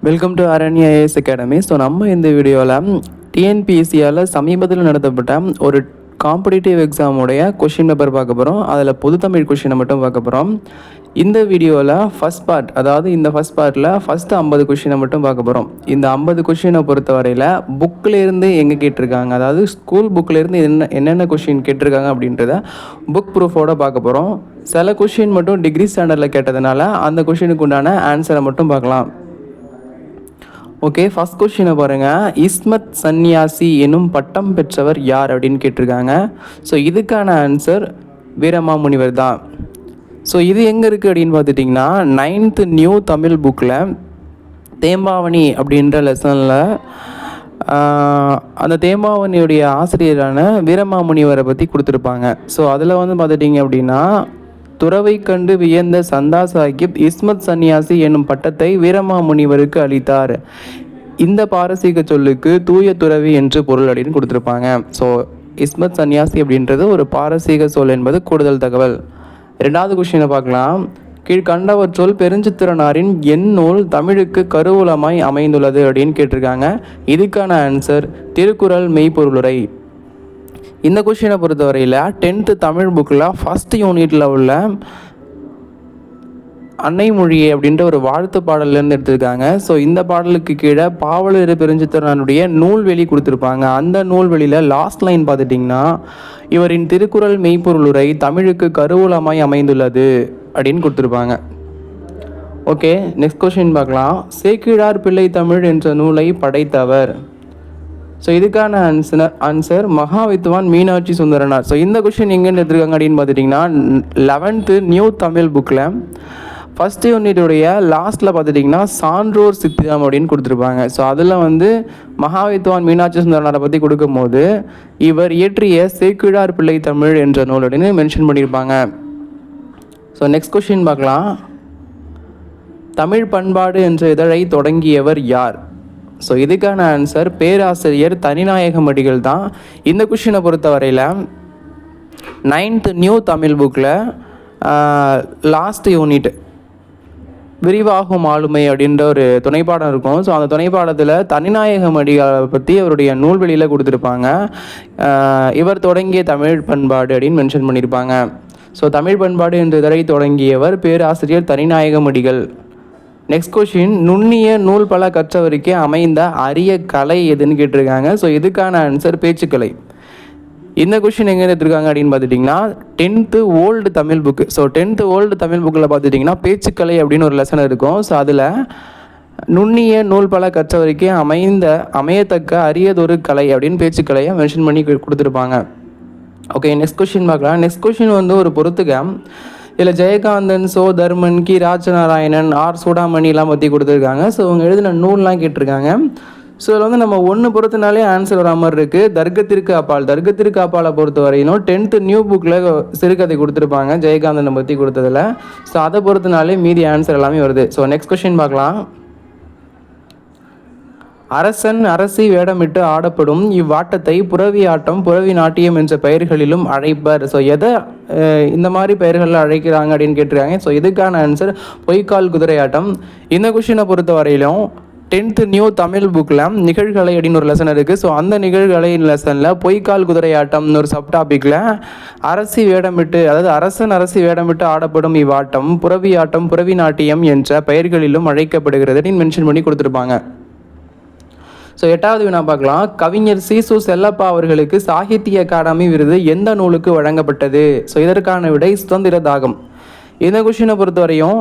Welcome to Aranya IAS academy. So நம்ம இந்த வீடியோவில் டிஎன்பிஎஸ்சியால் சமீபத்தில் நடத்தப்பட்ட ஒரு காம்படிட்டிவ் எக்ஸாமுடைய கொஷின் பேப்பர் பார்க்க போகிறோம். அதில் பொது தமிழ் கொஷினை மட்டும் பார்க்க போகிறோம். இந்த வீடியோவில் ஃபஸ்ட் பார்ட், அதாவது இந்த ஃபஸ்ட் பார்ட்டில் ஃபஸ்ட்டு 50 கொஷினை மட்டும் பார்க்க போகிறோம். இந்த 50 கொஷினை பொறுத்த வரையில் புக்கிலேருந்து எங்கே கேட்டிருக்காங்க, அதாவது ஸ்கூல் புக்கிலேருந்து என்னென்ன கொஷின் கேட்டிருக்காங்க அப்படின்றத புக் ப்ரூஃபோடு பார்க்க போகிறோம். சில கொஷின் மட்டும் டிகிரி ஸ்டாண்டர்டில் கேட்டதுனால அந்த கொஷினுக்கு உண்டான ஆன்சரை மட்டும் பார்க்கலாம். ஓகே, ஃபஸ்ட் கொஸ்டினை பாருங்கள். இஸ்மத் சன்னியாசி எனும் பட்டம் பெற்றவர் யார் அப்படின்னு கேட்டிருக்காங்க. ஸோ இதுக்கான ஆன்சர் வீரமாமுனிவர் தான். ஸோ இது எங்கே இருக்குது அப்படின்னு பார்த்துட்டிங்கன்னா 9th நியூ தமிழ் புக்கில் தேம்பாவணி அப்படின்ற லெசனில் அந்த தேம்பாவணியுடைய ஆசிரியரான வீரமாமுனிவரை பற்றி கொடுத்துருப்பாங்க. ஸோ அதில் வந்து பார்த்துட்டிங்க அப்படின்னா, துறவை கண்டு வியந்த சந்தா சாஹிப் இஸ்மத் சன்னியாசி என்னும் பட்டத்தை வீரமாமுனிவருக்கு அளித்தார். இந்த பாரசீக சொல்லுக்கு தூய துறவி என்று பொருள் அப்படின்னு கொடுத்துருப்பாங்க. ஸோ இஸ்மத் சன்னியாசி அப்படின்றது ஒரு பாரசீக சொல் என்பது கூடுதல் தகவல். ரெண்டாவது கொஸ்டினை பார்க்கலாம். கீழ்கண்டவற்றுள் பெருஞ்சித்திரனாரின் என் நூல் தமிழுக்கு கருவூலமாய் அமைந்துள்ளது அப்படின்னு கேட்டிருக்காங்க. இதுக்கான ஆன்சர் திருக்குறள் மெய்ப்பொருளுரை. இந்த கொஷினை பொறுத்தவரையில் 10th தமிழ் புக்கில் ஃபஸ்ட் யூனிட்டில் உள்ள அன்னை மொழியை அப்படின்ற ஒரு வாழ்த்து பாடல்லேருந்து எடுத்திருக்காங்க. ஸோ இந்த பாடலுக்கு கீழே பாவலர் பெருஞ்சித்திரனுடைய நூல்வெளி கொடுத்துருப்பாங்க. அந்த நூல்வெளியில் லாஸ்ட் லைன் பார்த்துட்டிங்கன்னா, இவரின் திருக்குறள் மெய்ப்பொருளுரை தமிழுக்கு கருவூலமாய் அமைந்துள்ளது அப்படின்னு கொடுத்துருப்பாங்க. ஓகே, நெக்ஸ்ட் கொஸ்டின் பார்க்கலாம். சேக்கிழார் பிள்ளை தமிழ் என்ற நூலை படைத்தவர். ஸோ இதுக்கான ஆன்சர் மகாவித்வான் மீனாட்சி சுந்தரனார். ஸோ இந்த கொஷின் எங்கேன்னு எடுத்துருக்காங்க அப்படின்னு பார்த்துட்டிங்கன்னா 11th நியூ தமிழ் புக்கில் ஃபஸ்ட் யூனிட்டுடைய லாஸ்ட்டில் பார்த்துட்டிங்கன்னா சான்றோர் சித்திரம் அப்படின்னு கொடுத்துருப்பாங்க. ஸோ அதில் வந்து மகாவித்வான் மீனாட்சி சுந்தரனாரை பற்றி கொடுக்கும்போது இவர் இயற்றிய சேக்கிழார் பிள்ளை தமிழ் என்ற நூல் அப்படின்னு மென்ஷன் பண்ணியிருப்பாங்க. ஸோ நெக்ஸ்ட் கொஷின் பார்க்கலாம். தமிழ் பண்பாடு என்ற இதழை தொடங்கியவர் யார்? ஸோ இதுக்கான ஆன்சர் பேராசிரியர் தனிநாயகம் அடிகள் தான். இந்த கொஷினை பொறுத்த வரையில் 9th நியூ தமிழ் புக்கில் லாஸ்ட் யூனிட் விரிவாகும் ஆளுமை அப்படின்ற ஒரு துணைப்பாடம் இருக்கும். ஸோ அந்த துணைப்பாடத்தில் தனிநாயகம் அடிகளை பற்றி அவருடைய நூல்வெளியில் கொடுத்துருப்பாங்க. இவர் தொடங்கிய தமிழ் பண்பாடு அப்படின்னு மென்ஷன் பண்ணியிருப்பாங்க. ஸோ தமிழ் பண்பாடு என்ற இதழை தொடங்கியவர் பேராசிரியர் தனிநாயகம் அடிகள். நெக்ஸ்ட் கொஷின், நுண்ணிய நூல் பல கற்றவருக்கே அமைந்த அரிய கலை எதுன்னு கேட்டிருக்காங்க. ஸோ இதுக்கான ஆன்சர் பேச்சுக்கலை. இந்த கொஷின் எங்கே எடுத்துருக்காங்க அப்படின்னு பார்த்துட்டிங்கன்னா 10th old Tamil book. So 10th old Tamil புக்கில் பார்த்துட்டிங்கன்னா பேச்சுக்கலை அப்படின்னு ஒரு லெசன் இருக்கும். ஸோ அதில் நுண்ணிய நூல் பல கற்றவருக்கே அமையத்தக்க அரியதொரு கலை அப்படின்னு பேச்சுக்கலையை மென்ஷன் பண்ணி கொடுத்துருப்பாங்க. ஓகே, நெக்ஸ்ட் கொஷின் பார்க்கலாம். நெக்ஸ்ட் கொஷின் வந்து ஒரு பொறுத்துக்க. இதில் ஜெயகாந்தன், சோ தர்மன், கி ராஜநாராயணன், ஆர் சூடாமணிலாம் பற்றி கொடுத்துருக்காங்க. ஸோ அவங்க எழுதின நூல்லாம் கேட்டிருக்காங்க. ஸோ இதில் வந்து நம்ம ஒன்று பொறுத்தனாலே ஆன்சர் வர மாதிரி இருக்குது. தர்க்கத்திற்கு அப்பாலை பொறுத்த வரையிலும் 10th நியூ புக்கில் சிறுகதை கொடுத்துருப்பாங்க ஜெயகாந்தனை பற்றி கொடுத்ததில். ஸோ அதை பொறுத்தனாலே மீதி ஆன்சர் எல்லாமே வருது. ஸோ நெக்ஸ்ட் கொஸ்டின் பார்க்கலாம். அரசன் அரசி வேடமிட்டு ஆடப்படும் இவ்வாட்டத்தை புறவி ஆட்டம், புறவி நாட்டியம் என்ற பெயர்களிலும் அழைப்பர். ஸோ எதை இந்த மாதிரி பெயர்களில் அழைக்கிறாங்க அப்படின்னு கேட்டிருக்காங்க. ஸோ இதுக்கான ஆன்சர் பொய்க்கால் குதிரை ஆட்டம். இந்த கொஷினை பொறுத்த வரையிலும் 10th நியூ தமிழ் புக்கில் நிகழ்கலை அப்படின்னு ஒரு லெசன் இருக்குது. ஸோ அந்த நிகழ்கலை லெசனில் பொய்க்கால் குதிரை ஆட்டம்னு ஒரு சப் டாப்பிக்கில் அரசன் அரசி வேடமிட்டு ஆடப்படும் இவ்வாட்டம் புறவி ஆட்டம், புறவி நாட்டியம் என்ற பெயர்களிலும் அழைக்கப்படுகிறது அப்படின்னு மென்ஷன் பண்ணி கொடுத்துருப்பாங்க. ஸோ 8வது வினா பார்க்கலாம். கவிஞர் சீசு செல்லப்பா அவர்களுக்கு சாகித்ய அகாடமி விருது எந்த நூலுக்கு வழங்கப்பட்டது? ஸோ இதற்கான விடை சுதந்திர தாகம். இந்த கொஷினை பொறுத்த வரையும்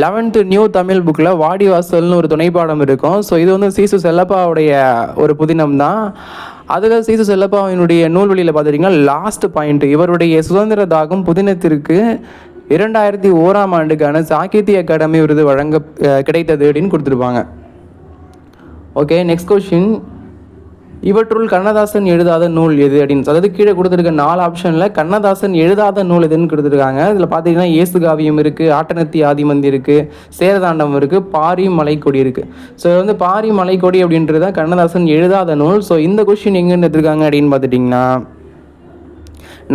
11th நியூ தமிழ் புக்கில் வாடிவாசல்னு ஒரு துணைப்பாடம் இருக்கும். ஸோ இது வந்து சீசு செல்லப்பாவுடைய ஒரு புதினம் தான். அதில் சீசு செல்லப்பாவினுடைய நூல்வெளியில் பார்த்துட்டிங்கன்னா லாஸ்ட் பாயிண்ட், இவருடைய சுதந்திர தாகம் புதினத்திற்கு 2001ஆம் ஆண்டுக்கான சாகித்ய அகாடமி விருது கிடைத்தது அப்படின்னு கொடுத்துருப்பாங்க. Okay, next question. இவற்றுள் கண்ணதாசன் எழுதாத நூல் எது அப்படின்னு, அதாவது கீழே கொடுத்துருக்க 4 ஆப்ஷனில் கண்ணதாசன் எழுதாத நூல் எதுன்னு கொடுத்துருக்காங்க. இதில் பார்த்தீங்கன்னா இயேசுகாவியம் இருக்குது, ஆட்டனத்தி ஆதிமந்தி இருக்குது, சேரதாண்டம் இருக்குது, பாரி மலைக்கொடி இருக்குது. ஸோ வந்து பாரி மலைக்கொடி அப்படின்றது தான் கண்ணதாசன் எழுதாத நூல். ஸோ இந்த கொஷின் எங்கேன்னு எடுத்துருக்காங்க அப்படின்னு பார்த்துட்டிங்கன்னா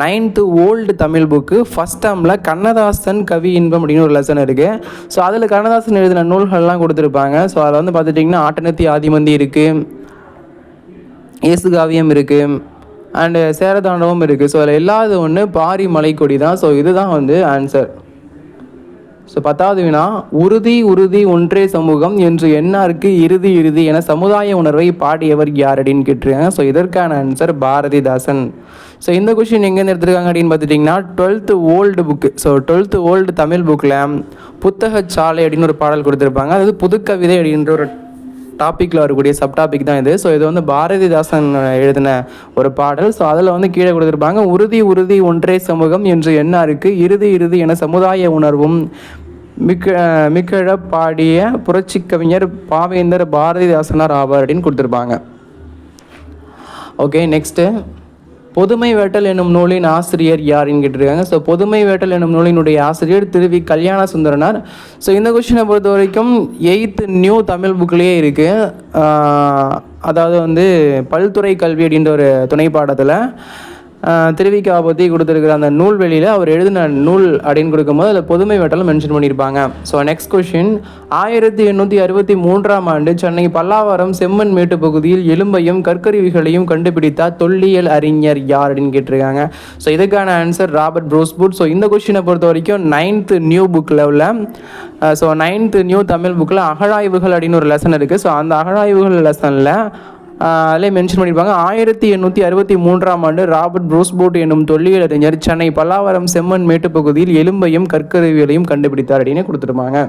9th old Tamil book first டேர்மில் கண்ணதாசன் கவி இன்பம் அப்படின்னு ஒரு லெசன் இருக்குது. ஸோ அதில் கண்ணதாசன் எழுதின நூல்கள்லாம் கொடுத்துருப்பாங்க. ஸோ அதில் வந்து பார்த்துட்டிங்கன்னா ஆட்டனத்தி ஆதிமந்தி இருக்குது, இயேசுகாவியம் இருக்குது, அண்டு சேரதாண்டவம் இருக்குது. ஸோ அதில் எல்லாது ஒன்று பாரி மலைக்கொடி தான். ஸோ இதுதான் வந்து ஆன்சர். ஸோ 10வது வினா, உறுதி உறுதி ஒன்றே சமூகம் என்று என்னாருக்கு இறுதி இறுதி என சமுதாய உணர்வை பாடியவர் யார் அப்படின்னு கேட்டிருக்காங்க. ஸோ இதற்கான ஆன்சர் பாரதிதாசன். ஸோ இந்த கொஷின் எங்கேருந்து எடுத்திருக்காங்க அப்படின்னு பார்த்துட்டிங்கன்னா 12th old book. So 12th old Tamil புக்கில் புத்தகச்சாலை அப்படின்னு ஒரு பாடல் கொடுத்துருப்பாங்க. அதாவது புதுக்கவிதை அப்படின்ற ஒரு டாப்பிக்கில் வரக்கூடிய சப் டாபிக் தான் இது. ஸோ இது வந்து பாரதிதாசன் எழுதின ஒரு பாடல். ஸோ அதில் வந்து கீழே கொடுத்துருப்பாங்க, உறுதி உறுதி ஒன்றே சமூகம் என்று என்னாருக்கு இறுதி இறுதி என சமுதாய உணர்வும் மிக்கழ பாடிய புரட்சி கவிஞர் பாவேந்தர் பாரதிதாசனார் ஆவார் அப்படின்னு கொடுத்துருப்பாங்க. ஓகே, நெக்ஸ்ட்டு பொதுமை வேட்டல் என்னும் நூலின் ஆசிரியர் யாருன்னு கேட்டிருக்காங்க. ஸோ பொதுமை வேட்டல் என்னும் நூலினுடைய ஆசிரியர் திருவி கல்யாண சுந்தரனார். ஸோ இந்த கொஸ்டினை பொறுத்த வரைக்கும் 8th நியூ தமிழ் புக்லேயே இருக்குது. அதாவது வந்து பல்துறை கல்வி அப்படின்ற ஒரு துணை பாடத்தில் திருவிக்கா பற்றி கொடுத்துருக்குற அந்த நூல்வெளியில் அவர் எழுதின நூல் அப்படின்னு கொடுக்கும்போது அதில் பொதுமை வேட்டலும் மென்ஷன் பண்ணியிருப்பாங்க. ஸோ நெக்ஸ்ட் கொஷின், 1863ஆம் ஆண்டு சென்னை பல்லாவரம் செம்மண் மேட்டு பகுதியில் எலும்பையும் கற்கருவிகளையும் கண்டுபிடித்த தொல்லியல் அறிஞர் யார் அப்படின்னு கேட்டிருக்காங்க. ஸோ இதுக்கான ஆன்சர் ராபர்ட் ப்ரோஸ்புட். ஸோ இந்த கொஷினை பொறுத்த வரைக்கும் 9th நியூ புக்கில் உள்ள 9th நியூ தமிழ் புக்கில் அகழாய்வுகள் அப்படின்னு ஒரு லெசன் இருக்குது. ஸோ அந்த அகழாய்வுகள் லெசனில் அதில் மென்ஷன் பண்ணியிருப்பாங்க, 1863ஆம் ஆண்டு ராபர்ட் ப்ரோஸ்போர்ட் என்னும் தொல்லியல் அறிஞர் சென்னை பல்லாவரம் செம்மண் மேட்டு பகுதியில் எலும்பையும் கற்கருவிகளையும் கண்டுபிடித்தார் அப்படின்னு கொடுத்துருப்பாங்க.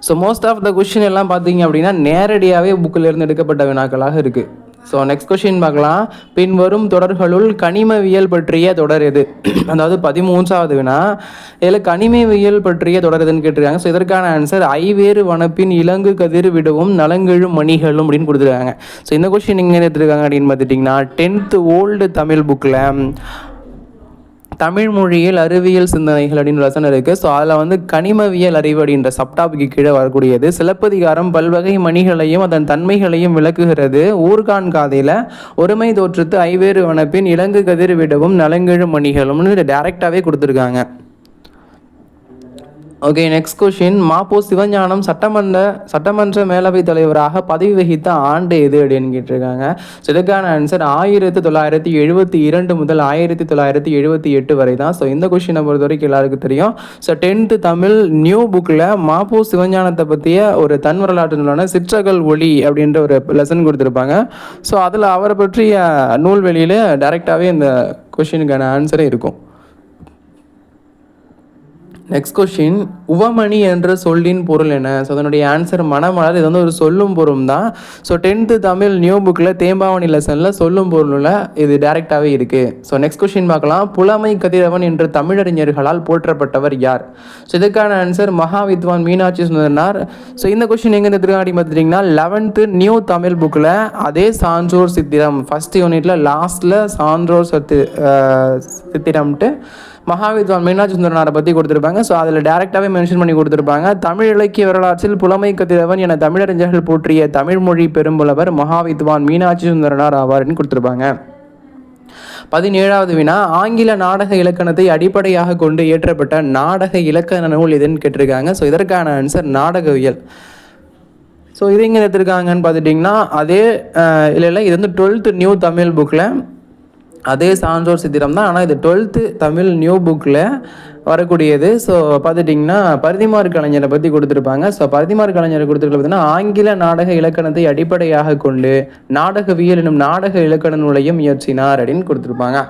So most of the question எல்லாம் பார்த்தீங்க அப்படின்னா நேரடியாகவே புக்கில் இருந்து எடுக்கப்பட்ட வினாக்களாக இருக்குது. ஸோ நெக்ஸ்ட் கொஷின் பார்க்கலாம். பின்வரும் தொடர்களுள் கனிமவியல் பற்றிய தொடர் எது? அதாவது 13வது வினா, இதில் கனிமவியல் பற்றிய தொடர் எதுன்னு கேட்டிருக்காங்க. ஸோ இதற்கான ஆன்சர் ஐவேறு வனப்பின் இலங்கு கதிர் விடவும் நலங்கெழும் மணிகளும் அப்படின்னு கொடுத்துருக்காங்க. ஸோ இந்த கொஷின் எங்கே எடுத்துருக்காங்க அப்படின்னு பார்த்துட்டிங்கன்னா 10th ஓல்டு தமிழ் புக்கில் தமிழ் மொழியில் அறிவியல் சிந்தனைகள் அப்படின்னு லெசன் இருக்குது. ஸோ அதில் வந்து கனிமவியல் அறிவு அப்படின்ற சப்டாபிக்கு கீழே வரக்கூடியது. சிலப்பதிகாரம் பல்வகை மணிகளையும் அதன் தன்மைகளையும் விளக்குகிறது. ஊர்கான் காதையில் ஒருமை தோற்றத்து ஐவேறு வனப்பின் இலங்கு கதிர் விடவும் நலங்கெழும் மணிகளும்னு டைரெக்டாகவே கொடுத்துருக்காங்க. Okay, next question, Ma Po Sivagnanam சட்டமன்ற மேலவைத் தலைவராக பதவி வகித்த ஆண்டு எது அப்படின்னு கேட்டிருக்காங்க. ஸோ இதுக்கான ஆன்சர் 1972 முதல் 1978 வரை தான். ஸோ இந்த கொஷினை பொறுத்த வரைக்கும் எல்லாருக்கும் தெரியும். ஸோ 10th தமிழ் நியூ புக்கில் மாப்போ சிவஞானத்தை பற்றிய ஒரு தன் வரலாற்று நூலான சிற்றகல் ஒளி அப்படின்ற ஒரு லெசன் கொடுத்துருப்பாங்க. ஸோ அதில் அவரை பற்றிய நூல்வெளியில் டைரெக்டாகவே இந்த கொஷினுக்கான ஆன்சரே இருக்கும். நெக்ஸ்ட் கொஷின், உவமணி என்ற சொல்லின் பொருள் என்ன? ஸோ அதனுடைய ஆன்சர் மணமலர். இது வந்து ஒரு சொல்லும் பொருள் தான். ஸோ 10th தமிழ் நியூ புக்கில் தேம்பாவணி லெசனில் சொல்லும் பொருளில் இது டைரெக்டாகவே இருக்குது. ஸோ நெக்ஸ்ட் கொஷின் பார்க்கலாம். புலமை கதிரவன் என்ற தமிழறிஞர்களால் போற்றப்பட்டவர் யார்? ஸோ இதுக்கான ஆன்சர் மகாவித்வான் மீனாட்சி சுந்தரனார். ஸோ இந்த கொஷின் எங்கே எடுத்துருக்காங்க பார்த்தீங்கன்னா 11th நியூ தமிழ் புக்கில் அதே சான்றோர் சித்திரம் ஃபஸ்ட் யூனிட்டில் லாஸ்ட்டில் சான்றோர் சித்திரம்ட்டு மகாவித்வான் மீனாட்சி சுந்தரனாரை பற்றி கொடுத்துருப்பாங்க. ஸோ அதில் டேரெக்டாகவே மென்ஷன் பண்ணி கொடுத்துருப்பாங்க. தமிழ் இலக்கிய வரலாற்றில் புலமை கதிரவன் என தமிழறிஞர்கள் போற்றிய தமிழ் மொழி பெரும்புலவர் மகாவித்வான் மீனாட்சி சுந்தரனார் ஆவார்னு கொடுத்துருப்பாங்க. 17வது வினா, ஆங்கில நாடக இலக்கணத்தை அடிப்படையாக கொண்டு இயற்றப்பட்ட நாடக இலக்கண நூல் எதுன்னு கேட்டிருக்காங்க. ஸோ இதற்கான ஆன்சர் நாடகவியல். ஸோ இது எங்கே எடுத்திருக்காங்கன்னு பார்த்துட்டிங்கன்னா அதே இல்லை இது வந்து 12th நியூ தமிழ் புக்கில் அதே சான்றோர் சித்திரம் தான். ஆனால் இது 12th தமிழ் நியூ புக்கில் வரக்கூடியது. ஸோ பார்த்துட்டிங்கன்னா பரிதிமாறு கலைஞரை பற்றி கொடுத்துருப்பாங்க. ஸோ பரிதிமாறு கலைஞரை கொடுத்துருக்க பார்த்தீங்கன்னா ஆங்கில நாடக இலக்கணத்தை அடிப்படையாக கொண்டு நாடகவியல் என்னும் நாடக இலக்கண நூலையும் இயற்றினார் அப்படின்னு கொடுத்துருப்பாங்க.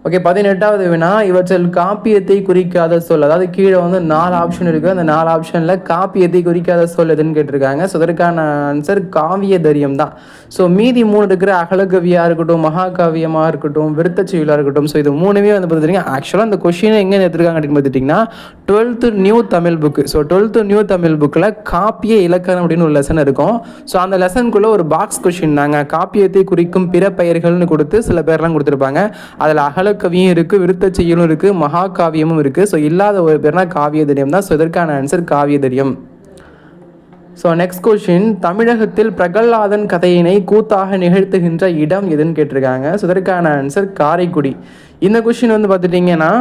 ஓகே, 18வது வினா, இவற்றில் காப்பியத்தை குறிக்காத சொல், அதாவது கீழே வந்து 4 ஆப்ஷன் இருக்குது. அந்த 4 ஆப்ஷனில் காப்பியத்தை குறிக்காத சொல் எதுன்னு கேட்டிருக்காங்க. ஸோ அதற்கான ஆன்சர் காவிய தரியம் தான். ஸோ மீதி 3 இருக்கிற அகலகவியாக இருக்கட்டும், மகாகாவியமாக இருக்கட்டும், விருத்தச்செயலாக இருக்கட்டும், ஸோ இது 3மே வந்து பார்த்துட்டிங்கன்னா ஆக்சுவலாக அந்த கொஷினை எங்கே எடுத்துருக்காங்க அப்படின்னு பார்த்துட்டிங்கன்னா 12th new Tamil book. So 12th new Tamil புக்கில் காப்பிய இலக்கணம் அப்படின்னு ஒரு லெசன் இருக்கும். ஸோ அந்த லெசனுக்குள்ளே ஒரு பாக்ஸ் கொஷின் நாங்கள் காப்பியத்தை குறிக்கும் பிற பெயர்கள்னு கொடுத்து சில பேர்லாம் கொடுத்துருப்பாங்க. அதில் அகலக்கவியும் இருக்குது, விருத்தச்செயலும் இருக்குது, மகாகாவியமும் இருக்குது. ஸோ இல்லாத ஒரு பேர்னா காவிய தரியம் தான். ஸோ இதற்கான ஆன்சர் காவிய தரியம். ஸோ நெக்ஸ்ட் கொஷின், தமிழகத்தில் பிரகல்லாதன் கதையினை கூத்தாக நிகழ்த்துகின்ற இடம் எதுன்னு கேட்டிருக்காங்க. ஸோ இதற்கான ஆன்சர் காரைக்குடி. இந்த கொஷின் வந்து பார்த்துட்டிங்கன்னா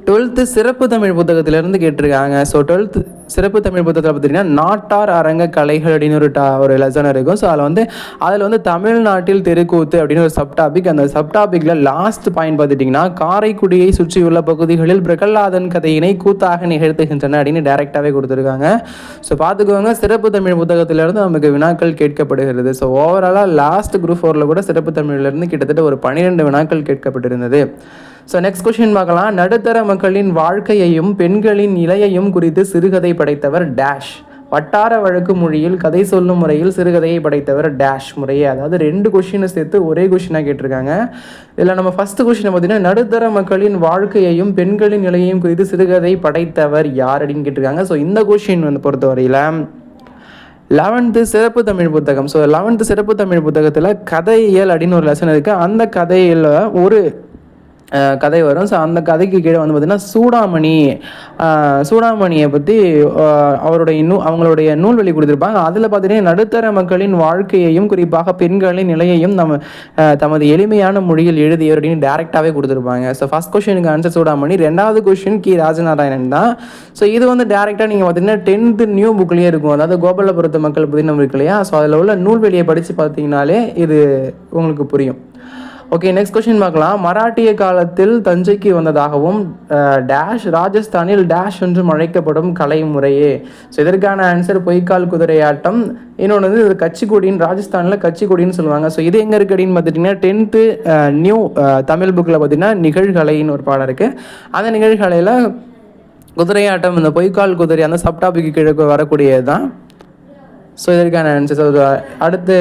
12th சிறப்பு தமிழ் புத்தகத்திலேருந்து கேட்டிருக்காங்க. ஸோ 12th சிறப்பு தமிழ் புத்தகத்தில் பார்த்திங்கன்னா நாட்டார் அரங்க கலைகள் அப்படின்னு ஒரு லெசன் இருக்கும். ஸோ அதில் வந்து தமிழ்நாட்டில் தெருக்கூத்து அப்படின்னு ஒரு சப்டாபிக். அந்த சப்டாபிக்கில் லாஸ்ட் பாயிண்ட் பார்த்துட்டிங்கன்னா காரைக்குடியை சுற்றியுள்ள பகுதிகளில் பிரகல்லாதன் கதையினை கூத்தாக நிகழ்த்துகின்றன அப்படின்னு டைரெக்டாகவே கொடுத்துருக்காங்க. ஸோ பார்த்துக்கோங்க, சிறப்பு தமிழ் புத்தகத்திலேருந்து நமக்கு வினாக்கள் கேட்கப்படுகிறது. ஸோ ஓவராலாக லாஸ்ட் குரூப் 4ல் கூட சிறப்பு தமிழ்லேருந்து கிட்டத்தட்ட ஒரு 12 வினாக்கள் கேட்கப்பட்டிருந்தது. ஸோ நெக்ஸ்ட் கொஸ்டின் பார்க்கலாம். நடுத்தர மக்களின் வாழ்க்கையையும் பெண்களின் நிலையையும் குறித்து சிறுகதை படைத்தவர் டேஷ். வட்டார வழக்கு மொழியில் கதை சொல்லும் முறையில் சிறுகதையை படைத்தவர் டேஷ் முறையே. அதாவது 2 கொஷினை சேர்த்து ஒரே கொஷினாக கேட்டிருக்காங்க. இதில் நம்ம ஃபஸ்ட்டு கொஷினை பார்த்தீங்கன்னா நடுத்தர மக்களின் வாழ்க்கையையும் பெண்களின் நிலையையும் குறித்து சிறுகதை படைத்தவர் யார் அப்படின்னு கேட்டிருக்காங்க. ஸோ இந்த கொஷின் வந்து பொறுத்தவரையில் 11th சிறப்பு தமிழ் புத்தகம். ஸோ 11th சிறப்பு தமிழ் புத்தகத்தில் கதையியல் அப்படின்னு ஒரு லெசன் இருக்குது. அந்த கதையில் ஒரு கதை வரும். ஸோ அந்த கதைக்கு கீழே வந்து பார்த்திங்கன்னா சூடாமணியை பற்றி அவங்களுடைய நூல்வெளி கொடுத்துருப்பாங்க. அதில் பார்த்திங்கன்னா நடுத்தர மக்களின் வாழ்க்கையையும் குறிப்பாக பெண்களின் நிலையையும் தமது எளிமையான மொழியில் எழுதியவர் அப்படின்னு டேரெக்டாகவே கொடுத்துருப்பாங்க. ஸோ ஃபஸ்ட் கொஸ்டினுக்கு ஆன்சர் சூடாமணி. 2வது கொஸ்டின் கி ராஜநாராயணன் தான். ஸோ இது வந்து டேரெக்டாக நீங்கள் பார்த்திங்கன்னா 10th நியூ புக்லேயே இருக்கும். அதாவது கோபாலபுரத்து மக்கள் பற்றி நம்ம இருக்கு இல்லையா. ஸோ அதில் உள்ள நூல்வெளியை படித்து பார்த்தீங்கனாலே இது உங்களுக்கு புரியும். ஓகே, நெக்ஸ்ட் கொஸ்டின் பார்க்கலாம். மராட்டிய காலத்தில் தஞ்சைக்கு வந்ததாகவும் டேஷ் ராஜஸ்தானில் டேஷ் என்றும் அழைக்கப்படும் கலை முறையே. ஸோ இதற்கான ஆன்சர் பொய்க்கால் குதிரையாட்டம். இன்னொன்று வந்து இது கச்சிக்கொடின்னு, ராஜஸ்தானில் கச்சிக்கொடின்னு சொல்லுவாங்க. ஸோ இது எங்கே இருக்குது அப்படின்னு பார்த்துட்டிங்கன்னா 10th நியூ தமிழ் புக்கில் பார்த்திங்கன்னா நிகழ்கலைன்னு ஒரு பாடம் இருக்குது. அந்த நிகழ்கலையில் குதிரையாட்டம், இந்த பொய்க்கால் குதிரை அந்த சப்டாபிக்கு கீழே வரக்கூடியது தான். ஸோ இதற்கான ஆன்சர். அடுத்து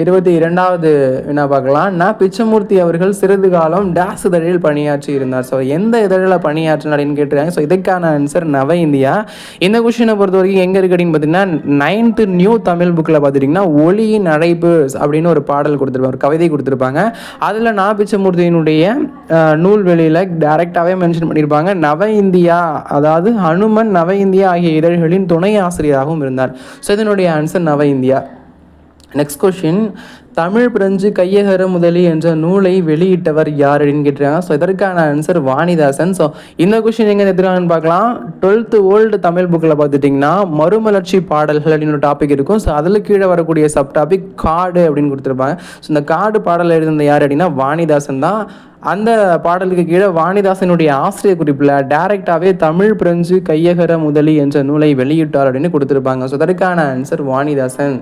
22வது என்ன பார்க்கலாம். நான் பிச்சமூர்த்தி அவர்கள் சிறிது காலம் டேஸ் இதழில் பணியாற்றி இருந்தார். ஸோ எந்த இதழில் பணியாற்றினார் அப்படின்னு கேட்டிருக்காங்க. ஸோ இதுக்கான ஆன்சர் நவ இந்தியா. இந்த கொஸ்டினை பொறுத்த வரைக்கும் எங்கே இருக்குது அப்படின்னு பார்த்தீங்கன்னா 9th நியூ தமிழ் புக்கில் பார்த்துட்டிங்கன்னா ஒளியின் அழைப்பு அப்படின்னு ஒரு பாடல் கொடுத்துருப்பாங்க, ஒரு கவிதை கொடுத்துருப்பாங்க. அதில் நான் பிச்சமூர்த்தியினுடைய நூல்வெளியில் டைரெக்டாகவே மென்ஷன் பண்ணியிருப்பாங்க. நவ இந்தியா, அதாவது ஹனுமன் நவ இந்தியா ஆகிய இதழ்களின் துணை ஆசிரியராகவும் இருந்தார். ஸோ இதனுடைய ஆன்சர் நவ India. Next question, Tamil French கையகர முதலி என்ற நூலை வெளியிட்டவர் யார் அப்படின்னு கேட்டிருக்காங்க. ஸோ இதற்கான ஆன்சர் வாணிதாசன். ஸோ இந்த கொஸ்டின் எங்கே எடுத்துருக்காங்கன்னு பார்க்கலாம். 12th ஓல்டு தமிழ் புக்கில் பார்த்துட்டிங்கன்னா மறுமலர்ச்சி பாடல்கள் அப்படின்னு ஒரு டாபிக் இருக்கும். ஸோ அதில் கீழே வரக்கூடிய சப் டாபிக் காடு அப்படின்னு கொடுத்துருப்பாங்க. ஸோ இந்த காடு பாடல் எழுதின யார் அப்படின்னா வாணிதாசன் தான். அந்த பாடலுக்கு கீழே வாணிதாசனுடைய ஆசிரியர் குறிப்பில் டைரெக்டாகவே தமிழ் பிரெஞ்சு கையகர முதலி என்ற நூலை வெளியிட்டார் அப்படின்னு கொடுத்துருப்பாங்க. ஸோ அதற்கான ஆன்சர் வாணிதாசன்.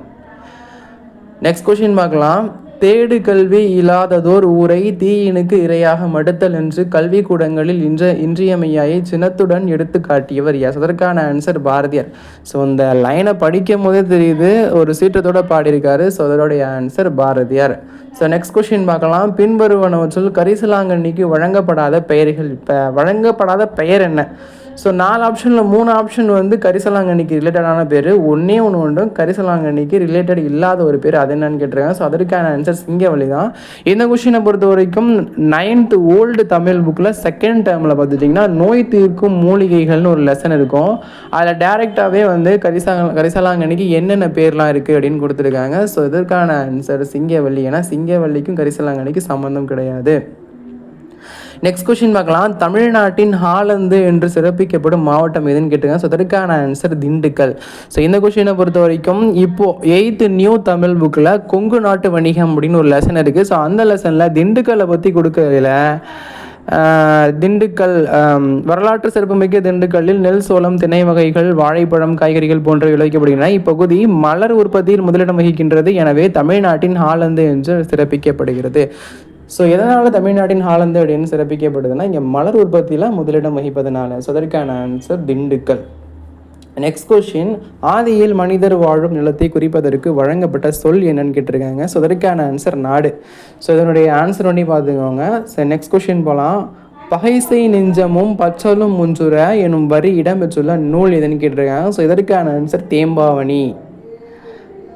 நெக்ஸ்ட் கொஸ்டின் பார்க்கலாம். தேடு கல்வி இல்லாததோர் ஊரை தீயினுக்கு இரையாக மடுத்தல் என்று கல்விக்கூடங்களில் இன்றியமையாயை சினத்துடன் எடுத்து காட்டியவர் யார்? அதற்கான ஆன்சர் பாரதியார். ஸோ இந்த லைனை படிக்கும் போதே தெரியுது ஒரு சீற்றத்தோடு பாடியிருக்காரு. ஸோ அதோடைய answer Bharathiyar. So next question பார்க்கலாம். பின்வருவனவற்றில் கரிசலாங்கண்ணிக்கு வழங்கப்படாத பெயர் என்ன? ஸோ 4 ஆப்ஷனில் 3 ஆப்ஷன் வந்து கரிசலாங்கண்ணிக்கு ரிலேட்டடான பேர், ஒன்று கரிசலாங்கண்ணிக்கு ரிலேட்டட் இல்லாத ஒரு பேர். அது என்னன்னு கேட்டிருக்காங்க. ஸோ அதற்கான ஆன்சர் சிங்கவழி தான். இந்த கொஸ்டினை பொறுத்த வரைக்கும் 9th ஓல்டு தமிழ் புக்கில் 2nd டேர்மில் பார்த்துட்டிங்கன்னா நோய் தீர்க்கும் மூலிகைகள்னு ஒரு லெசன் இருக்கும். அதில் டேரெக்டாகவே வந்து கரிசலாங்கண்ணிக்கு என்னென்ன பேர்லாம் இருக்குது அப்படின்னு கொடுத்துருக்காங்க. ஸோ இதற்கான ஆன்சர் சிங்கவள்ளி. ஏன்னா சிங்கவள்ளிக்கும் கரிசலாங்கண்ணிக்கு சம்மந்தம் கிடையாது. நெக்ஸ்ட் கொஸ்டின் பார்க்கலாம். தமிழ்நாட்டின் ஹாலந்து என்று சிறப்பிக்கப்படும் மாவட்டம் எதுன்னு கேட்டிருக்காங்க. ஸோ அதற்கான ஆன்சர் திண்டுக்கல். ஸோ இந்த கொஸ்டினை பொறுத்த வரைக்கும் இப்போது 8th நியூ தமிழ் புக்கில் கொங்கு நாட்டு வணிகம் அப்படின்னு ஒரு லெசன் இருக்குது. ஸோ அந்த லெசனில் திண்டுக்கல்லை பற்றி கொடுக்கறதுல திண்டுக்கல் வரலாற்று சிறப்புமிக்க திண்டுக்கல்லில் நெல், சோளம், திணை வகைகள், வாழைப்பழம், காய்கறிகள் போன்றவை விளைவிக்கப்படுகின்றன. இப்பகுதி மலர் உற்பத்தியில் முதலிடம் வகிக்கின்றது. எனவே தமிழ்நாட்டின் ஹாலந்து என்று சிறப்பிக்கப்படுகிறது. ஸோ எதனால் தமிழ்நாட்டின் ஹாலந்து அப்படின்னு சிறப்பிக்கப்படுதுன்னா இங்கே மலர் உற்பத்தியில் முதலிடம் வகிப்பதனால. ஸோ அதற்கான ஆன்சர் திண்டுக்கல். நெக்ஸ்ட் கொஸ்டின், ஆதியில் மனிதர் வாழும் நிலத்தை குறிப்பதற்கு வழங்கப்பட்ட சொல் என்னன்னு கேட்டிருக்காங்க. ஸோ அதற்கான ஆன்சர் நாடு. ஸோ இதனுடைய ஆன்சர் பண்ணி பார்த்துக்கோங்க. ஸோ நெக்ஸ்ட் கொஸ்டின் போகலாம். பகைசை நெஞ்சமும் பச்சலும் முஞ்சுர எனும் வரி இடம்பெற்றுள்ள நூல் எதுன்னு கேட்டிருக்காங்க. ஸோ இதற்கான ஆன்சர் தேம்பாவணி.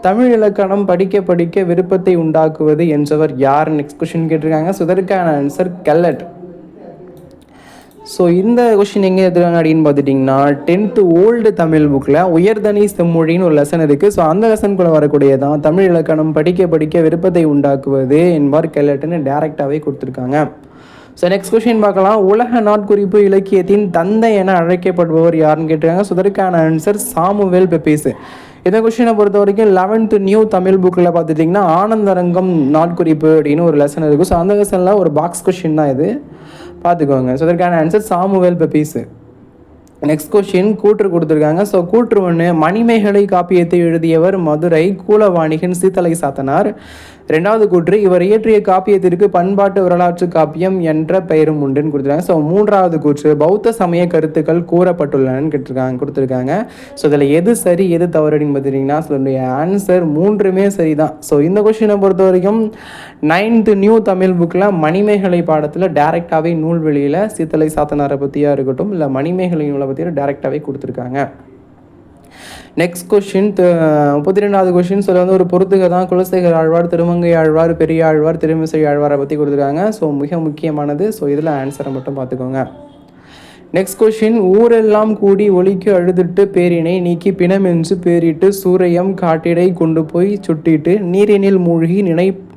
தமிழ் இலக்கணம் படிக்க படிக்க விருப்பத்தை உண்டாக்குவது என்றவர் யார்? நெக்ஸ்ட் கொஸ்டின் கேட்டிருக்காங்க. ஸோ இதற்கான ஆன்சர் கெல்லட். ஸோ இந்த கொஷின் எங்கே எடுத்துருக்காங்க அப்படின்னு பார்த்துட்டிங்கன்னா 10th ஓல்டு தமிழ் புக்கில் உயர்தனி செம்மொழின்னு ஒரு லெசன் இருக்குது. ஸோ அந்த லெசனுக்குள்ளே வரக்கூடியதான் தமிழ் இலக்கணம் படிக்க படிக்க விருப்பத்தை உண்டாக்குவது என்பார் கெல்லட்டுன்னு டேரெக்டாகவே கொடுத்துருக்காங்க. ஸோ நெக்ஸ்ட் கொஷின் பார்க்கலாம். உலக நாட்குறிப்பு இலக்கியத்தின் தந்தை என அழைக்கப்படுபவர் யாருன்னு கேட்டிருக்காங்க. ஸோ இதற்கான ஆன்சர் சாமுவேல் பெப்பீஸ். இந்த கொஷினை பொறுத்த வரைக்கும் 11th நியூ தமிழ் புக்கில் பார்த்துட்டிங்கன்னா ஆனந்தரங்கம் நாட்குறிப்பு அப்படின்னு ஒரு லெசன் இருக்குது. ஸோ அந்த லெசனில் ஒரு பாக்ஸ் கொஷின் தான் இது, பார்த்துக்கோங்க. ஸோ இதற்கான ஆன்சர் சாமுவேல் பெப்பீஸ். நெக்ஸ்ட் கொஷின் கூற்று கொடுத்துருக்காங்க. ஸோ கூற்று ஒன்று, மணிமேகலை காப்பியத்தை எழுதியவர் மதுரை கூலவாணிகன் சீத்தலை சாத்தனார். ரெண்டாவது கூற்று, இவர் இயற்றிய காப்பியத்திற்கு பண்பாட்டு வரலாற்று காப்பியம் என்ற பெயரும் உண்டுன்னு கொடுத்துருக்காங்க. ஸோ மூன்றாவது கூற்று, பௌத்த சமய கருத்துக்கள் கூறப்பட்டுள்ளனன்னு கொடுத்துருக்காங்க. ஸோ இதில் எது சரி எது தவறு அப்படின்னு பார்த்துட்டிங்கன்னா அதனுடைய ஆன்சர் மூன்றுமே சரி தான். ஸோ இந்த கொஷினை பொறுத்த வரைக்கும் 9th நியூ தமிழ் புக்கில் மணிமேகலை பாடத்தில் டேரெக்டாகவே நூல்வெளியில் சீத்தலை சாத்தனாரை பற்றியாக இருக்கட்டும் இல்லை மணிமேகலை நூலை பற்றியும் டேரெக்டாகவே கொடுத்துருக்காங்க. நெக்ஸ்ட் கொஷின் 32வது கொஷின் சொல்ல வந்து ஒரு பொறுத்துக தான் குலசேகர் ஆழ்வார், திருமங்கை ஆழ்வார், பெரிய ஆழ்வார், திருமிசை ஆழ்வாரை பற்றி கொடுத்துருக்காங்க. ஸோ மிக முக்கியமானது. ஸோ இதில் ஆன்சரை மட்டும் பார்த்துக்கோங்க. நெக்ஸ்ட் கொஷின், ஊரெல்லாம் கூடி ஒலிக்கு அழுதுட்டு பேரினை நீக்கி பிணமென்று பேரிட்டு சூரையம் காட்டிடை கொண்டு போய் சுட்டிட்டு நீரினில் மூழ்கி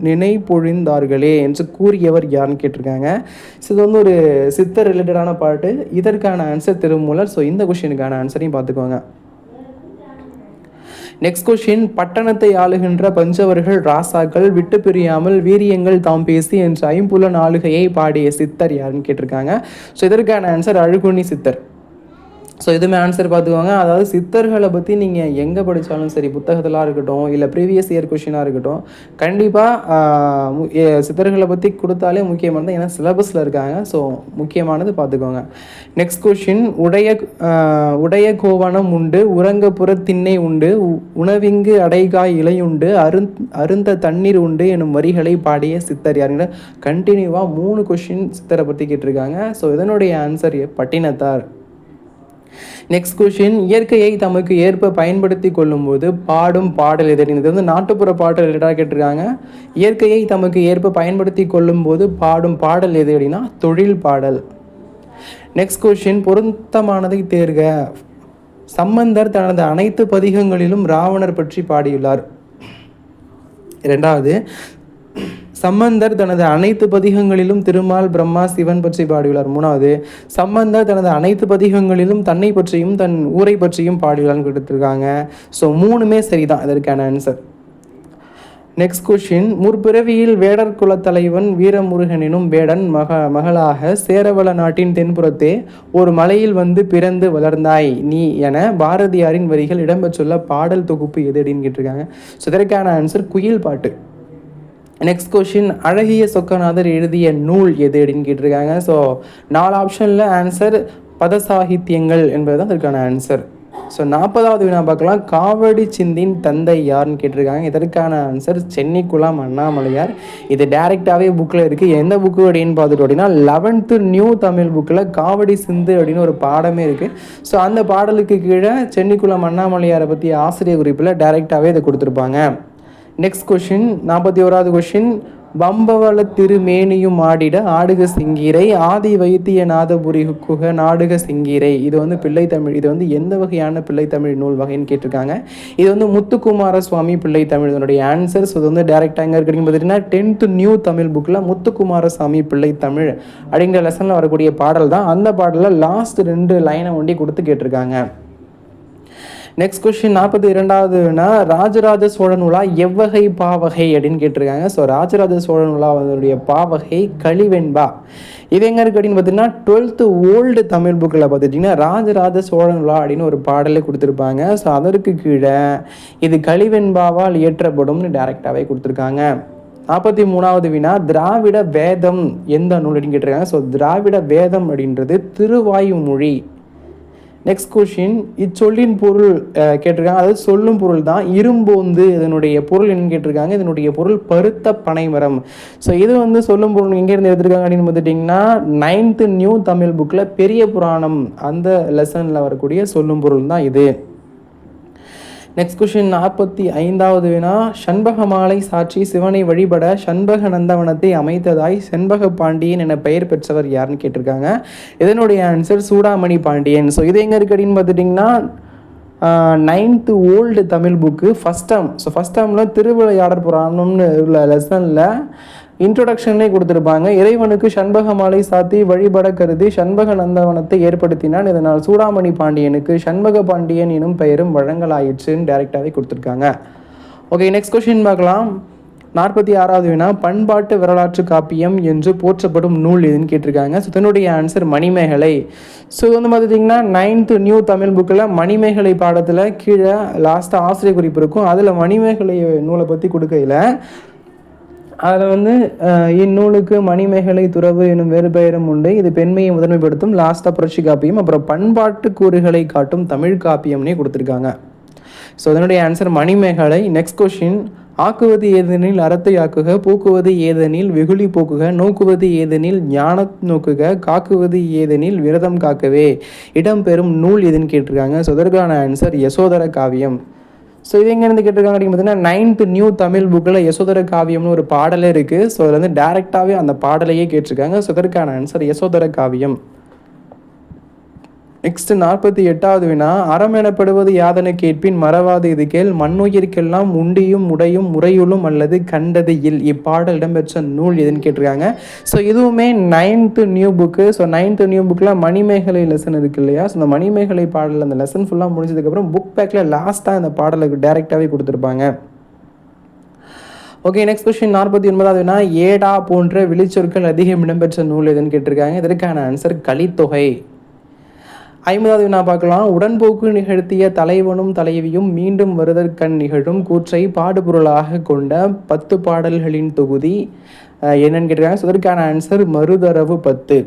நினைப்பொழிந்தார்களே என்று கூறியவர் யாருன்னு கேட்டிருக்காங்க. ஸோ இது வந்து ஒரு சித்தர் ரிலேட்டடான பாட்டு. இதற்கான ஆன்சர் திருமூலர். ஸோ இந்த கொஷினுக்கான ஆன்சரையும் பார்த்துக்கோங்க. நெக்ஸ்ட் கொஷின், பட்டணத்தை ஆளுகின்ற பஞ்சவர்கள் ராசாக்கள் விட்டு பிரியாமல் வீரியங்கள் தாம் பேசி என்ற ஐம்புலன் ஆளுகையை பாடிய சித்தர் யாருன்னு கேட்டிருக்காங்க. ஸோ இதற்கான ஆன்சர் அழுகுனி சித்தர். ஸோ இதுவுமே ஆன்சர் பார்த்துக்கோங்க. அதாவது சித்தர்களை பற்றி நீங்கள் எங்கே படித்தாலும் சரி, புத்தகத்திலாக இருக்கட்டும் இல்லை ப்ரீவியஸ் இயர் கொஷினாக இருக்கட்டும், கண்டிப்பாக சித்தர்களை பற்றி கொடுத்தாலே முக்கியமானது, ஏன்னா சிலபஸில் இருக்காங்க. ஸோ முக்கியமானது பார்த்துக்கோங்க. நெக்ஸ்ட் கொஷின், உடைய கோவணம் உண்டு உறங்கப்புற திண்ணை உண்டு உணவிங்கு அடைகாய் இலையுண்டு அருந்த தண்ணீர் உண்டு எனும் வரிகளை பாடிய சித்தர் யாருங்க? கண்டினியூவாக 3 கொஷின் சித்தரை பற்றி கேட்டிருக்காங்க. ஸோ இதனுடைய ஆன்சர் பட்டினத்தார். நெக்ஸ்ட் கொஷின், இயற்கையை தமக்கு ஏற்ப பயன்படுத்தி கொள்ளும்போது பாடும் பாடல் எது? இது வந்து நாட்டுப்புற பாடல் ரிலேட்டடாக கேட்டிருக்காங்க. இயற்கையை தமக்கு ஏற்ப பயன்படுத்தி கொள்ளும்போது பாடும் பாடல் எது அப்படின்னா தொழில் பாடல். நெக்ஸ்ட் கொஷின், பொருத்தமானதை தேர்க. சம்பந்தர் தனது அனைத்து பதிகங்களிலும் ராவணர் பற்றி பாடியுள்ளார். இரண்டாவது, சம்பந்தர் தனது அனைத்து பதிகங்களிலும் திருமால் பிரம்மா சிவன் பற்றி பாடியுள்ளார். மூணாவது, சம்பந்தர் தனது அனைத்து பதிகங்களிலும் தன்னை பற்றியும் தன் ஊரை பற்றியும் பாடியுள்ளார்னு கொடுத்துருக்காங்க. ஸோ 3மே சரிதான் இதற்கான ஆன்சர். நெக்ஸ்ட் கொஷின், முற்பிறவியில் வேடர் குலத்தலைவன் வீரமுருகனினும் வேடன் மகளாக சேரவள நாட்டின் தென்புறத்தே ஒரு மலையில் வந்து பிறந்து வளர்ந்தாய் நீ என பாரதியாரின் வரிகள் இடம்பெற்றுள்ள பாடல் தொகுப்பு எது அப்படின்னு கேட்டிருக்காங்க. ஸோ இதற்கான ஆன்சர் குயில் பாட்டு. நெக்ஸ்ட் கொஷின், அழகிய சொக்கநாதர் எழுதிய நூல் எது அப்படின்னு கேட்டிருக்காங்க. ஸோ 4 ஆப்ஷனில் ஆன்சர் பதசாகித்யங்கள் என்பது தான் அதற்கான ஆன்சர். ஸோ 40வது வினா பார்க்கலாம். காவடி சிந்தின் தந்தை யாருன்னு கேட்டிருக்காங்க. இதற்கான ஆன்சர் சென்னிக்குளம் அண்ணாமலையார். இது டேரெக்டாகவே புக்கில் இருக்குது. எந்த புக்கு அப்படின்னு பார்த்துட்டு அப்படின்னா 11th நியூ தமிழ் புக்கில் காவடி சிந்து அப்படின்னு ஒரு பாடமே இருக்குது. ஸோ அந்த பாடலுக்கு கீழே சென்னிக்குளம் அண்ணாமலையாரை பற்றி ஆசிரியர் குறிப்பில் டேரெக்டாகவே இதை கொடுத்துருப்பாங்க. நெக்ஸ்ட் கொஷின் 41வது கொஷின், வம்பவள திருமேனியும் ஆடிட ஆடுக சிங்கீரை ஆதி வைத்திய நாதபுரி குக நாடுக சிங்கீரை. இது வந்து பிள்ளைத்தமிழ். இது வந்து எந்த வகையான பிள்ளைத்தமிழ் நூல் வகைன்னு கேட்டிருக்காங்க. இது வந்து முத்துக்குமார சுவாமி பிள்ளைத்தமிழ். இதனுடைய ஆன்சர்ஸ் இது வந்து டேரெக்டாக எங்கே இருக்குன்னு பார்த்தீங்கன்னா 10th நியூ தமிழ் புக்கில் முத்துக்குமார சாமி பிள்ளைத்தமிழ் அப்படிங்கிற லெசனில் வரக்கூடிய பாடல் தான். அந்த பாடலில் லாஸ்ட் 2 லைனை ஒண்டி கொடுத்து கேட்டிருக்காங்க. நெக்ஸ்ட் கொஸ்டின் 42வதுனா ராஜராஜ சோழ நூலா எவ்வகை பாவகை அப்படின்னு கேட்டிருக்காங்க. ஸோ ராஜராஜ சோழ நூலா அதனுடைய பாவகை கலிவெண்பா. இது எங்கே இருக்குது அப்படின்னு பார்த்தீங்கன்னா 12th ஓல்டு தமிழ் புக்கில் பார்த்துட்டிங்கன்னா ராஜராஜ சோழ நூலா அப்படின்னு ஒரு பாடலே கொடுத்துருப்பாங்க. ஸோ அதற்கு கீழே இது கலிவெண்பாவால் இயற்றப்படும்னு டேரெக்டாகவே கொடுத்துருக்காங்க. 43வது வினா, திராவிட வேதம் எந்த நூல் அப்படின்னு கேட்டிருக்காங்க. ஸோ திராவிட வேதம் அப்படின்றது திருவாய்மொழி. நெக்ஸ்ட் கொஷின், இச்சொல்லின் பொருள் கேட்டிருக்காங்க. அதாவது சொல்லும் பொருள் தான் இரும்போந்து. இதனுடைய பொருள் என்னன்னு கேட்டிருக்காங்க. இதனுடைய பொருள் பருத்த பனைமரம். ஸோ இது வந்து சொல்லும் பொருள் எங்கேருந்து எடுத்திருக்காங்க அப்படின்னு பார்த்துட்டிங்கன்னா 9th நியூ தமிழ் புக்கில் பெரிய புராணம் அந்த லெசனில் வரக்கூடிய சொல்லும் பொருள் தான் இது. நெக்ஸ்ட் கொஷின் 45வது வினா, சண்பகமாலை சாற்றி சிவனை வழிபட சண்பக நந்தவனத்தை அமைத்ததாய் செண்பக பாண்டியன் என பெயர் பெற்றவர் யாருன்னு கேட்டிருக்காங்க. இதனுடைய ஆன்சர் சூடாமணி பாண்டியன். ஸோ இது எங்கே இருக்கு அப்படின்னு பார்த்துட்டிங்கன்னா 9th old Tamil book first term. So first டேர்மில் திருவிளையாடற் புராணம்னு உள்ள லெசனில் இன்ட்ரொடக்ஷன்லேயே கொடுத்துருப்பாங்க. இறைவனுக்கு சண்பக மாலை சாத்தி வழிபட கருதி சண்பக நந்தவனத்தை ஏற்படுத்தினான். இதனால் சூடாமணி பாண்டியனுக்கு சண்பக பாண்டியன் எனும் பெயரும் வழங்கலாயிற்றுன்னு டைரெக்டாகவே கொடுத்துருக்காங்க. ஓகே, நெக்ஸ்ட் கொஸ்டின் பார்க்கலாம். 46வது வினா, பண்பாட்டு வரலாற்று காப்பியம் என்று போற்றப்படும் நூல் எதுன்னு கேட்டிருக்காங்க. ஸோ இதனுடைய ஆன்சர் மணிமேகலை. ஸோ இது வந்து பார்த்துட்டிங்கன்னா 9th நியூ தமிழ் புக்கில் மணிமேகலை பாடத்தில் கீழே லாஸ்ட்டாக ஆசிரியர் குறிப்பு இருக்கும். அதில் மணிமேகலை நூலை பற்றி கொடுக்கையில் அதில் வந்து இந்நூலுக்கு மணிமேகலை துறவு எனும் வேறு பெயரும் உண்டு. இது பெண்மையை முதன்மைப்படுத்தும். லாஸ்ட்டாக புரட்சி காப்பியம், அப்புறம் பண்பாட்டு கூறுகளை காட்டும் தமிழ் காப்பியம்னே கொடுத்துருக்காங்க. ஸோ அதனுடைய ஆன்சர் மணிமேகலை. நெக்ஸ்ட் கொஷின், ஆக்குவது ஏதெனில் அறத்தை ஆக்குக, போக்குவது ஏதெனில் வெகுளி போக்குக, நோக்குவது ஏதெனில் ஞான நோக்குக, காக்குவது ஏதெனில் விரதம் காக்கவே இடம்பெறும் நூல் எதுன்னு கேட்டிருக்காங்க. ஸோ அதற்கான ஆன்சர் யசோதர காவியம். ஸோ இது எங்கேருந்து கேட்டிருக்காங்க அப்படின்னு பார்த்தீங்கன்னா 9th நியூ தமிழ் புக்கில் யசோதர காவியம்னு ஒரு பாடலே இருக்குது. ஸோ அதில் வந்து டேரெக்டாகவே அந்த பாடலையே கேட்டிருக்காங்க. ஸோ இதற்கான ஆன்சர் யசோதர காவியம். நெக்ஸ்ட் 48வது வினா, அறம் எனப்படுவது யாதனை கேட்பின் மறவாது இது கேள், மண்ணுயிர்க்கெல்லாம் உண்டியும் உடையும் முறையுளும் அல்லது கண்டது இல். இப்பாடல் இடம்பெற்ற நூல் எதுன்னு கேட்டிருக்காங்க. ஸோ இதுவுமே 9th new book. So 9th new புக்கில் மணிமேகலை லெசன் இருக்குது இல்லையா. ஸோ இந்த மணிமேகலை பாடல் அந்த லெசன் ஃபுல்லாக முடிஞ்சதுக்கப்புறம் புக் பேக்கில் லாஸ்ட்டாக இந்த பாடலுக்கு டேரெக்டாகவே கொடுத்துருப்பாங்க. ஓகே, நெக்ஸ்ட் கொஸ்டின் 49வது வினா, ஏடா போன்ற விழிச்சொற்கள் அதிகம் இடம்பெற்ற நூல் எதுன்னு கேட்டிருக்காங்க. இதற்கான ஆன்சர் கலித்தொகை. 50வது வினா பார்க்கலாம். உடன்போக்கு நிகழ்த்திய தலைவனும் தலைவியும் மீண்டும் வருதற்கண் நிகழும் கூற்றை பாடுபொருளாக கொண்ட 10 பாடல்களின் தொகுதி என்னன்னு கேட்டிருக்காங்க. ஸோ இதற்கான ஆன்சர் மறுதரவு 10.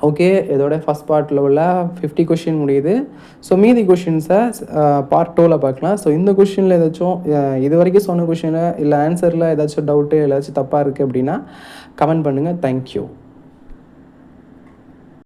ஓகே, இதோட ஃபஸ்ட் பார்ட்டில் உள்ள 50 கொஷின் முடியுது. ஸோ மீதி கொஷின்ஸை பார்ட் 2ல் பார்க்கலாம். ஸோ இந்த கொஷினில் ஏதாச்சும் இது வரைக்கும் சொன்ன கொஷினில் இல்லை ஆன்சரில் ஏதாச்சும் டவுட்டு ஏதாச்சும் தப்பாக இருக்குது அப்படின்னா கமெண்ட் பண்ணுங்கள். தேங்க்யூ.